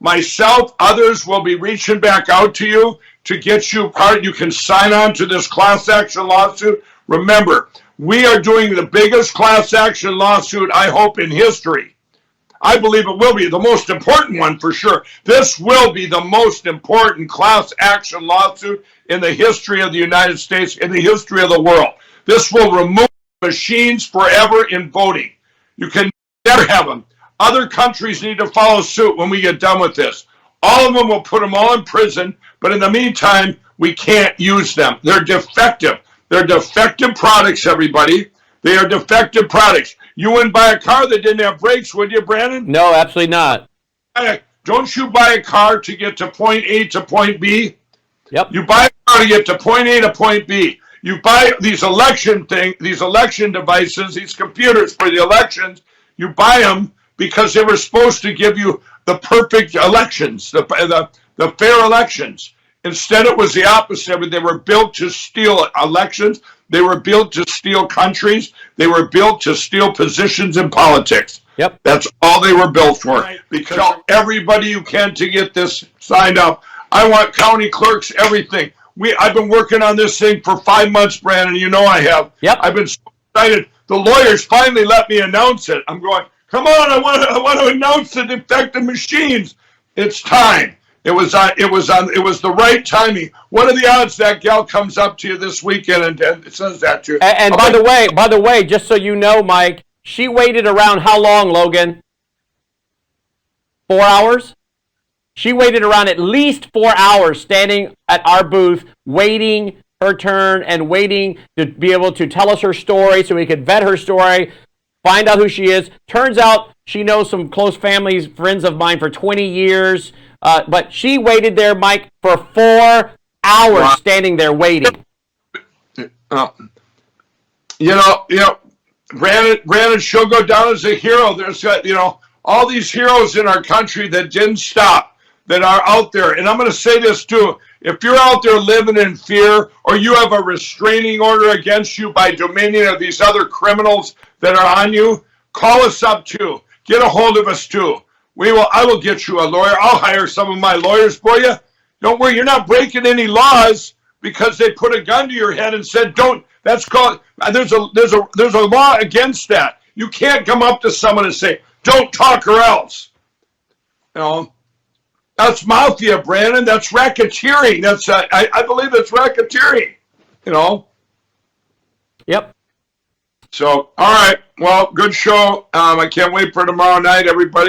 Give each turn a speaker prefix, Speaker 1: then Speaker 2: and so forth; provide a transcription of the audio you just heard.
Speaker 1: Myself, others will be reaching back out to you to get you part. You can sign on to this class action lawsuit. Remember, we are doing the biggest class action lawsuit, I hope, in history. I believe it will be the most important one for sure. This will be the most important class action lawsuit in the history of the United States, in the history of the world. This will remove machines forever in voting. You can never have them. Other countries need to follow suit when we get done with this. All of them will put them all in prison, but in the meantime, we can't use them. They're defective. They're defective products, everybody. They are defective products. You wouldn't buy a car that didn't have brakes, would you, Brandon?
Speaker 2: No, absolutely not.
Speaker 1: Don't you buy a car to get to point A to point B?
Speaker 2: Yep.
Speaker 1: You buy a car to get to point A to point B. You buy these election devices, these computers for the elections. You buy them because they were supposed to give you the perfect elections, the fair elections. Instead, it was the opposite. They were built to steal elections. They were built to steal countries. They were built to steal positions in politics.
Speaker 2: Yep.
Speaker 1: That's all they were built for. Because tell everybody you can to get this signed up. I want county clerks, everything. I've been working on this thing for 5 months, Brandon. You know I have.
Speaker 2: Yep.
Speaker 1: I've been so excited. The lawyers finally let me announce it. I'm going, come on, I want to announce the defective machines. It's time. It was the right timing. What are the odds that gal comes up to you this weekend and says that to you?
Speaker 2: And by the way, just so you know, Mike, she waited around how long, Logan? 4 hours? She waited around at least 4 hours standing at our booth, waiting her turn and waiting to be able to tell us her story so we could vet her story, find out who she is. Turns out she knows some close friends of mine for 20 years. But she waited there, Mike, for 4 hours standing there waiting.
Speaker 1: Brandon, she'll go down as a hero. There's, all these heroes in our country that didn't stop, that are out there. And I'm going to say this too. If you're out there living in fear, or you have a restraining order against you by dominion of these other criminals that are on you, call us up too. Get a hold of us too. I will get you a lawyer. I'll hire some of my lawyers for you. Don't worry, you're not breaking any laws because they put a gun to your head and said, don't. That's called, there's a law against that. You can't come up to someone and say, don't talk or else. That's mafia, Brandon. That's racketeering. I believe it's racketeering.
Speaker 2: Yep.
Speaker 1: So, all right. Well, good show. I can't wait for tomorrow night, everybody.